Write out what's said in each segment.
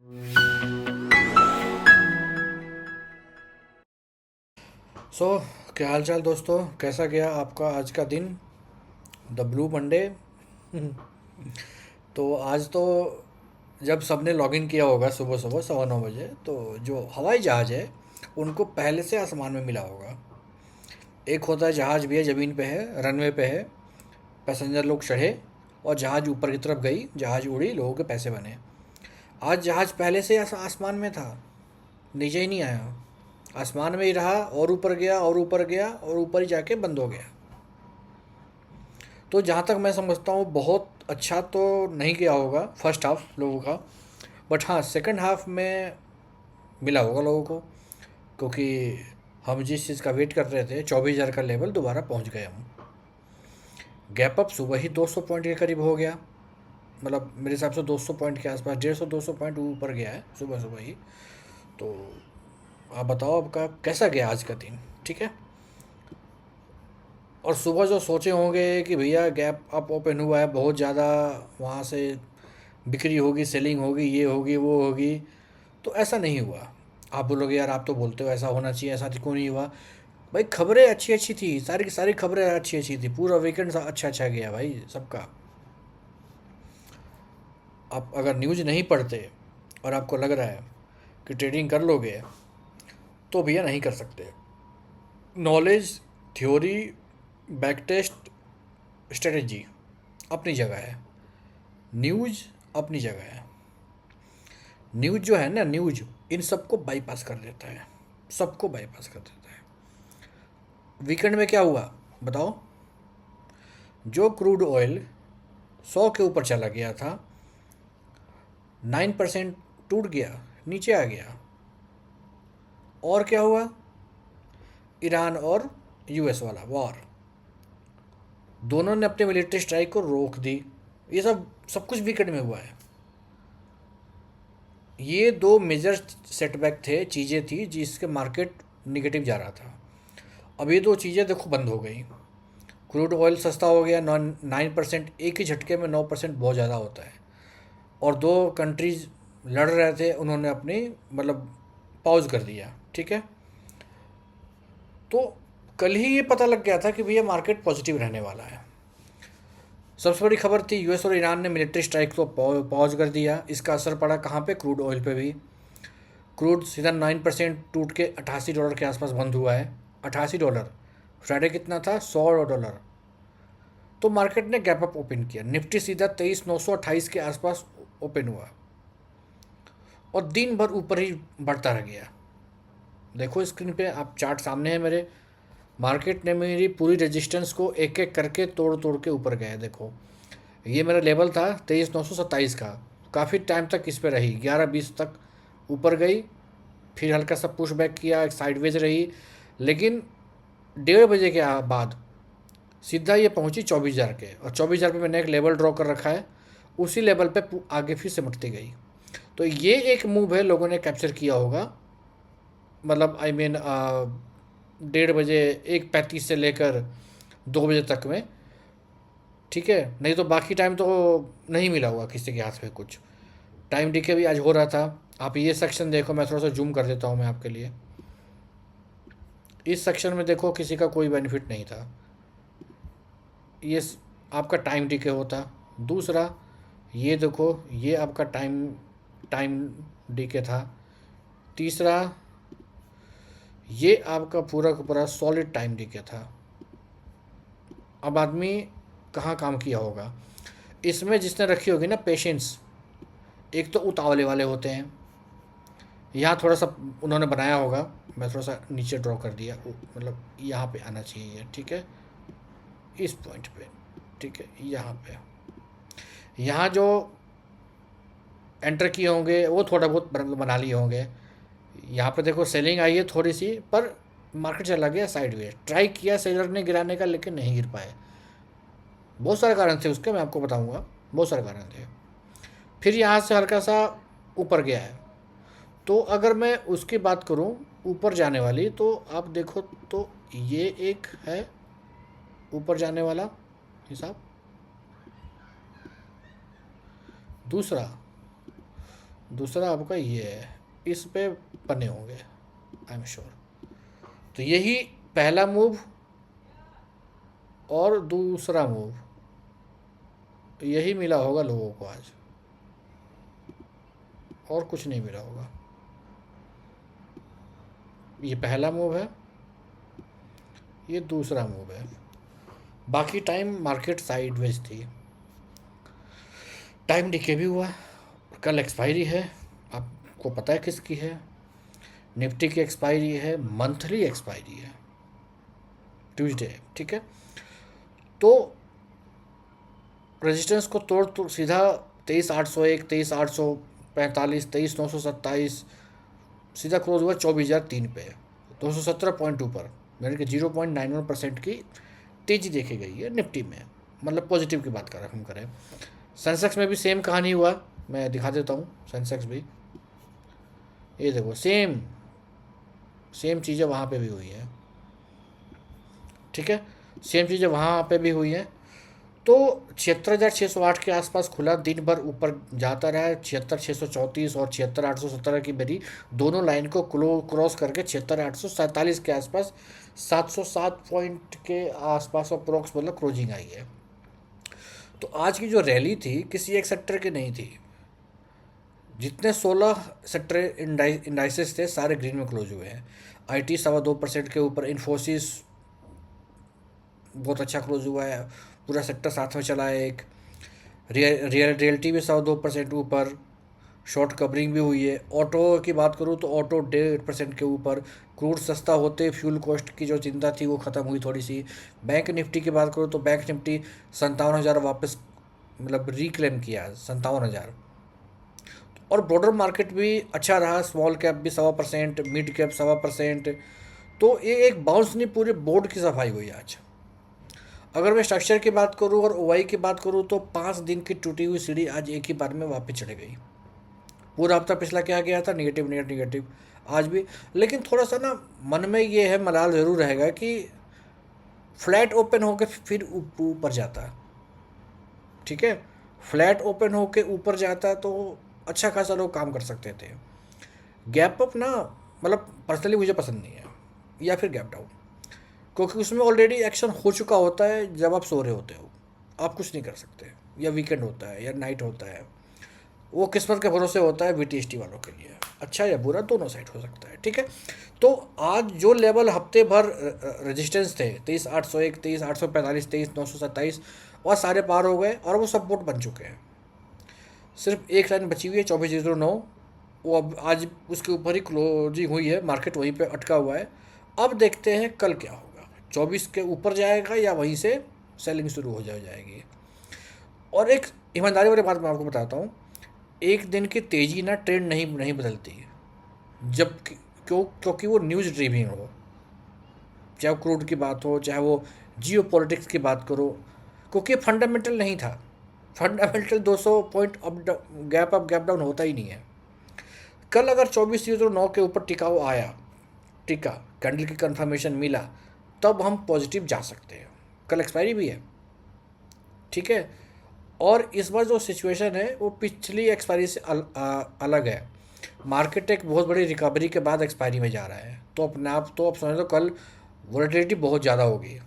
सो क्या हाल चाल दोस्तों, कैसा गया आपका आज का दिन? The blue Monday. तो आज तो जब सबने लॉगिन किया होगा सुबह सुबह 9:15 बजे, तो जो हवाई जहाज़ है उनको पहले से आसमान में मिला होगा। एक होता है जहाज़ भी है, ज़मीन पे है, रनवे पे है, पैसेंजर लोग चढ़े और जहाज़ ऊपर की तरफ गई, जहाज़ उड़ी, लोगों के पैसे बने। आज जहाज़ पहले से आसमान में था, नीचे ही नहीं आया, आसमान में ही रहा और ऊपर गया और ऊपर गया और ऊपर ही जाके बंद हो गया। तो जहाँ तक मैं समझता हूँ बहुत अच्छा तो नहीं किया होगा फर्स्ट हाफ लोगों का, बट हाँ सेकंड हाफ में मिला होगा लोगों को, क्योंकि हम जिस चीज़ का वेट कर रहे थे 24,000 का लेवल दोबारा पहुँच गए हम। गैप अप सुबह ही 200 पॉइंट के करीब हो गया, मतलब मेरे हिसाब से 200 पॉइंट के आसपास, 150-200 पॉइंट ऊपर गया है सुबह सुबह ही। तो आप बताओ आपका कैसा गया आज का दिन? ठीक है। और सुबह जो सोचे होंगे कि भैया गैप अप ओपन हुआ है बहुत ज़्यादा, वहाँ से बिक्री होगी, सेलिंग होगी, ये होगी वो होगी, तो ऐसा नहीं हुआ। आप बोलोगे यार आप तो बोलते हो ऐसा होना चाहिए, ऐसा क्यों नहीं हुआ? भाई खबरें अच्छी अच्छी थी, सारी की सारी खबरें अच्छी अच्छी थी, पूरा वीकेंड अच्छा अच्छा गया भाई सबका। आप अगर न्यूज़ नहीं पढ़ते और आपको लग रहा है कि ट्रेडिंग कर लोगे, तो भैया नहीं कर सकते। Knowledge, theory, back test, strategy अपनी जगह है, न्यूज़ अपनी जगह है। न्यूज़ जो है ना, न्यूज़ इन सबको बाईपास कर देता है, सबको बाईपास कर देता है। वीकेंड में क्या हुआ बताओ? जो क्रूड ऑयल 100 के ऊपर चला गया था, 9% टूट गया, नीचे आ गया। और क्या हुआ? ईरान और यूएस वाला वॉर, दोनों ने अपने मिलिट्री स्ट्राइक को रोक दी। ये सब सब कुछ वीकेंड में हुआ है। ये दो मेजर सेटबैक थे, चीज़ें थी जिसके मार्केट निगेटिव जा रहा था। अब ये दो चीज़ें देखो बंद हो गई। क्रूड ऑयल सस्ता हो गया, 9%, एक ही झटके में 9% बहुत ज़्यादा होता है। और दो कंट्रीज लड़ रहे थे, उन्होंने अपनी मतलब पॉज कर दिया। ठीक है। तो कल ही ये पता लग गया था कि भैया मार्केट पॉजिटिव रहने वाला है। सबसे बड़ी खबर थी यूएस और ईरान ने मिलिट्री स्ट्राइक को पॉज कर दिया। इसका असर पड़ा कहाँ पे? क्रूड ऑयल पे भी। क्रूड सीधा 9% टूट के $88 के आसपास बंद हुआ है। $88। फ्राइडे कितना था? $100। तो मार्केट ने गैप अप ओपन किया, निफ्टी सीधा 23,928 के आसपास ओपन हुआ और दिन भर ऊपर ही बढ़ता रह गया। देखो स्क्रीन पे, आप चार्ट सामने है मेरे। मार्केट ने मेरी पूरी रेजिस्टेंस को एक एक करके तोड़ तोड़ के ऊपर गया। देखो ये मेरा लेवल था 23,927 का, काफ़ी टाइम तक इस पे रही, 11-20 तक ऊपर गई, फिर हल्का सा पुश बैक किया, एक साइडवेज रही, लेकिन 1:30 बजे के बाद सीधा ये पहुंची 24,000 के, और 24,000 पे मैंने एक लेवल ड्रॉ कर रखा है, उसी लेवल पे आगे फिर सिमटती गई। तो ये एक मूव है, लोगों ने कैप्चर किया होगा, मतलब आई मीन 1:30 बजे, 1:35 से लेकर 2 बजे तक में। ठीक है, नहीं तो बाकी टाइम तो नहीं मिला हुआ किसी के हाथ में कुछ। टाइम डीके भी आज हो रहा था। आप ये सेक्शन देखो, मैं थोड़ा सा जूम कर देता हूँ मैं आपके लिए। इस सेक्शन में देखो किसी का कोई बेनिफिट नहीं था। ये आपका टाइम डीके होता। दूसरा ये देखो, ये आपका टाइम टाइम डीके था। तीसरा ये आपका पूरा का पूरा सॉलिड टाइम डीके था। अब आदमी कहाँ काम किया होगा इसमें? जिसने रखी होगी ना पेशेंस। एक तो उतावले वाले होते हैं, यहाँ थोड़ा सा उन्होंने बनाया होगा, मैं थोड़ा सा नीचे ड्रॉ कर दिया, मतलब यहाँ पे आना चाहिए। ठीक है, इस पॉइंट पे। ठीक है, यहाँ पे, यहाँ जो एंटर किए होंगे वो थोड़ा बहुत बना लिए होंगे। यहाँ पे देखो सेलिंग आई है थोड़ी सी, पर मार्केट चला गया साइडवेज। ट्राई किया सेलर ने गिराने का, लेकिन नहीं गिर पाए। बहुत सारे कारण थे उसके, मैं आपको बताऊंगा, बहुत सारे कारण थे। फिर यहाँ से हल्का सा ऊपर गया है। तो अगर मैं उसकी बात करूँ ऊपर जाने वाली, तो आप देखो तो ये एक है ऊपर जाने वाला हिसाब। दूसरा दूसरा आपका ये है, इस पे बने होंगे आई एम श्योर। तो यही पहला मूव और दूसरा मूव, यही मिला होगा लोगों को आज, और कुछ नहीं मिला होगा। ये पहला मूव है, ये दूसरा मूव है। बाकी टाइम मार्केट साइडवेज थी। टाइम डिके भी हुआ। कल एक्सपायरी है, आपको पता है किसकी है? निफ्टी की एक्सपायरी है, मंथली एक्सपायरी है, ट्यूसडे, ठीक है। तो रेजिस्टेंस को तोड़ सीधा 23,801, 23,845, 23,927 सीधा क्लोज हुआ 24,003 पे, 217 पॉइंट ऊपर, यानी कि 0.91% की तेजी देखी गई है निफ्टी में। मतलब पॉजिटिव की बात कर हम करें। सेंसेक्स में भी सेम कहानी हुआ, मैं दिखा देता हूँ। सेंसेक्स भी, ये देखो, सेम सेम चीज़ें वहाँ पे भी हुई हैं, ठीक है, सेम चीज़ें वहाँ पे भी हुई हैं। तो 76,608 के आसपास खुला, दिन भर ऊपर जाता रहा। 76,634 और 76,817 की मेरी दोनों लाइन को क्रॉस करके 76,847 के आसपास 707 पॉइंट के आसपास अप्रोक्स मतलब क्लोजिंग आई है। तो आज की जो रैली थी किसी एक सेक्टर की नहीं थी। जितने 16 सेक्टर इंडाइसेस थे सारे ग्रीन में क्लोज हुए हैं। आईटी 2.25% के ऊपर, इन्फोसिस बहुत अच्छा क्लोज हुआ है, पूरा सेक्टर साथ में चला है। एक रियल्टी भी 2% ऊपर, शॉर्ट कवरिंग भी हुई है। ऑटो की बात करूँ तो ऑटो 1.5% के ऊपर। क्रूड सस्ता होते फ्यूल कॉस्ट की जो चिंता थी वो ख़त्म हुई थोड़ी सी। बैंक निफ्टी की बात करूँ तो बैंक निफ्टी 57,000 वापस मतलब रिक्लेम किया, 57,000। और ब्रॉडर मार्केट भी अच्छा रहा, स्मॉल कैप भी 1.25%, मिड कैप 1.25%। तो ये एक बाउंस नहीं, पूरे बोर्ड की सफाई हुई आज। अगर मैं स्ट्रक्चर की बात करूँ और ओवाई की बात करूँ तो 5 दिन की टूटी हुई सीढ़ी आज एक ही बार में वापस चढ़ गई। पूरा हफ्ता पिछला क्या गया था, निगेटिव निगेटिव निगेटिव, आज भी। लेकिन थोड़ा सा ना मन में ये है, मलाल ज़रूर रहेगा कि फ्लैट ओपन होकर फिर ऊपर जाता है, ठीक है। फ्लैट ओपन होकर ऊपर जाता तो अच्छा खासा लोग काम कर सकते थे। गैप अप ना, मतलब पर्सनली मुझे पसंद नहीं है, या फिर गैप डाउन, क्योंकि उसमें ऑलरेडी एक्शन हो चुका होता है। जब आप सो रहे होते हो आप कुछ नहीं कर सकते, या वीकेंड होता है या नाइट होता है, वो किस्मत के भरोसे होता है बीटीएसटी वालों के लिए। अच्छा या बुरा दोनों साइड हो सकता है, ठीक है। तो आज जो लेवल हफ्ते भर रेजिस्टेंस थे 23,801, 23,845, 23,927, और सारे पार हो गए और वो सपोर्ट बन चुके हैं। सिर्फ एक लाइन बची हुई है 24,009, वो अब आज उसके ऊपर ही क्लोजिंग हुई है, मार्केट वहीं पे अटका हुआ है। अब देखते हैं कल क्या होगा, 24 के ऊपर जाएगा या वहीं से सेलिंग शुरू हो जाएगी। और एक ईमानदारी वाली बात मैं आपको बताता हूँ, एक दिन की तेज़ी ना ट्रेंड नहीं नहीं बदलती, जब क्योंकि वो न्यूज़ ड्रिविंग हो, चाहे वो क्रूड की बात हो, चाहे वो जियो पॉलिटिक्स की बात करो, क्योंकि फंडामेंटल नहीं था। Fundamental 200 point up gap down होता ही नहीं है। कल अगर 24,09 के ऊपर टिकाऊ आया, टिका, कैंडल की कंफर्मेशन मिला, तब हम पॉजिटिव जा सकते हैं। कल एक्सपायरी भी है, ठीक है। और इस बार जो सिचुएशन है वो पिछली एक्सपायरी से अलग है। मार्केट एक बहुत बड़ी रिकवरी के बाद एक्सपायरी में जा रहा है, तो अपने आप तो आप समझ लो कल वोलेटिलिटी बहुत ज़्यादा होगी।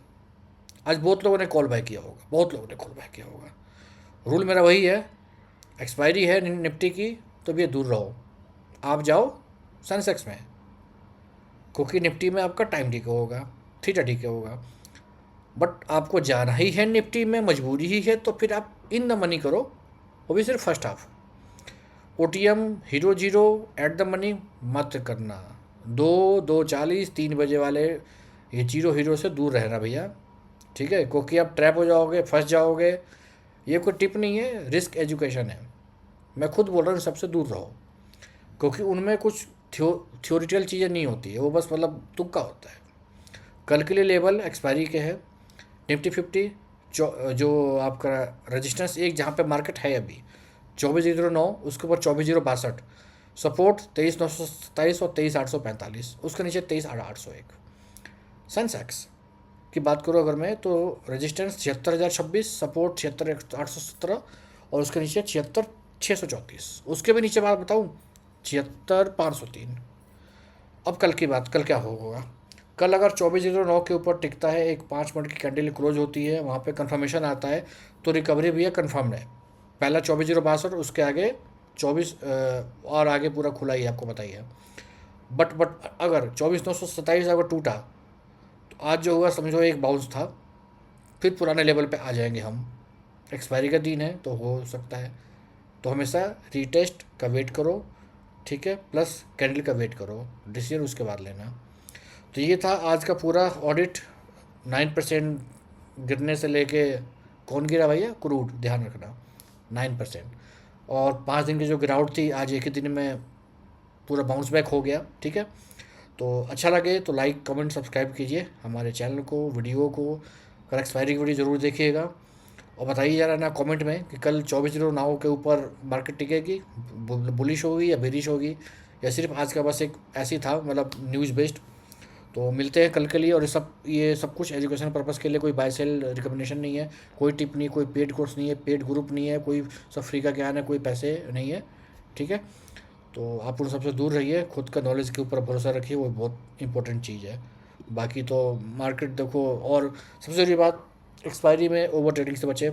आज बहुत लोगों ने कॉल बाय किया होगा, बहुत लोगों ने कॉल बाय किया होगा। रूल मेरा वही है, एक्सपायरी है निफ्टी की तो भी दूर रहो, आप जाओ सेंसेक्स में, क्योंकि निफ्टी में आपका टाइम ठीक होगा, थीटा ठीक होगा। बट आपको जाना ही है निफ्टी में, मजबूरी ही है, तो फिर आप इन द मनी करो, वो भी सिर्फ first half. OTM hero zero at the money मत करना। 2:40 3 बजे वाले ये जीरो हीरो से दूर रहना भैया, ठीक है, क्योंकि आप ट्रैप हो जाओगे, फंस जाओगे। ये कोई टिप नहीं है, रिस्क एजुकेशन है। मैं खुद बोल रहा हूँ सबसे दूर रहो, क्योंकि उनमें कुछ थ्योरिटिकल चीज़ें नहीं होती है, वो बस मतलब तुक्का होता है। कल के लिए लेवल एक्सपायरी के है। निफ्टी 50 जो आपका रजिस्टेंस एक जहाँ पे मार्केट है अभी 24,009, उसके ऊपर 24,062, सपोर्ट 23,927 और 23,845, उसके नीचे 23,801। सेंसेक्स की बात करूँ अगर मैं, तो रजिस्टेंस 76,026, सपोर्ट 76,817 और उसके नीचे 634। उसके भी नीचे बात बताऊँ, 76,503। अब कल की बात, कल क्या होगा? कल अगर 2409 के ऊपर टिकता है, एक 5 मिनट की कैंडल क्लोज होती है, वहाँ पे कंफर्मेशन आता है, तो रिकवरी भी है, कंफर्म है। पहला 24,062, उसके आगे 24 और आगे पूरा खुला ही है, आपको बताइए। बट अगर 24,927 अगर टूटा, तो आज जो हुआ समझो एक बाउंस था, फिर पुराने लेवल पे आ जाएंगे हम। एक्सपायरी का दिन है तो हो सकता है, तो हमेशा रीटेस्ट का वेट करो, ठीक है, प्लस कैंडल का वेट करो, डिसीजन उसके बाद लेना। तो ये था आज का पूरा ऑडिट। 9% गिरने से लेके, कौन गिरा भैया? क्रूड, ध्यान रखना, 9%। और 5 दिन की जो गिरावट थी, आज एक ही दिन में पूरा बाउंस बैक हो गया, ठीक है। तो अच्छा लगे तो लाइक कमेंट सब्सक्राइब कीजिए हमारे चैनल को, वीडियो को। कल एक्सपायरी की वीडियो ज़रूर देखिएगा, और बताइए ज़रा ना कमेंट में कि कल 2409 के ऊपर मार्केट टिकेगी, बुलिश होगी या बेरिश होगी, या सिर्फ आज का बस एक ऐसी था, मतलब न्यूज़ बेस्ड। तो मिलते हैं कल के लिए। और ये सब कुछ एजुकेशन पर्पज़ के लिए, कोई बाय सेल रिकमेंडेशन नहीं है, कोई टिप नहीं, कोई पेड कोर्स नहीं है, पेड ग्रुप नहीं है, कोई सब फ्री का ज्ञान है, कोई पैसे नहीं है, ठीक है। तो आप उन सबसे दूर रहिए, खुद का नॉलेज के ऊपर भरोसा रखिए, वो बहुत इंपॉर्टेंट चीज़ है। बाकी तो मार्केट देखो, और सबसे ज़रूरी बात, एक्सपायरी में ओवर ट्रेडिंग से बचे।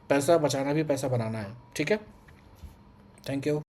पैसा बचाना भी पैसा बनाना है, ठीक है। Thank you.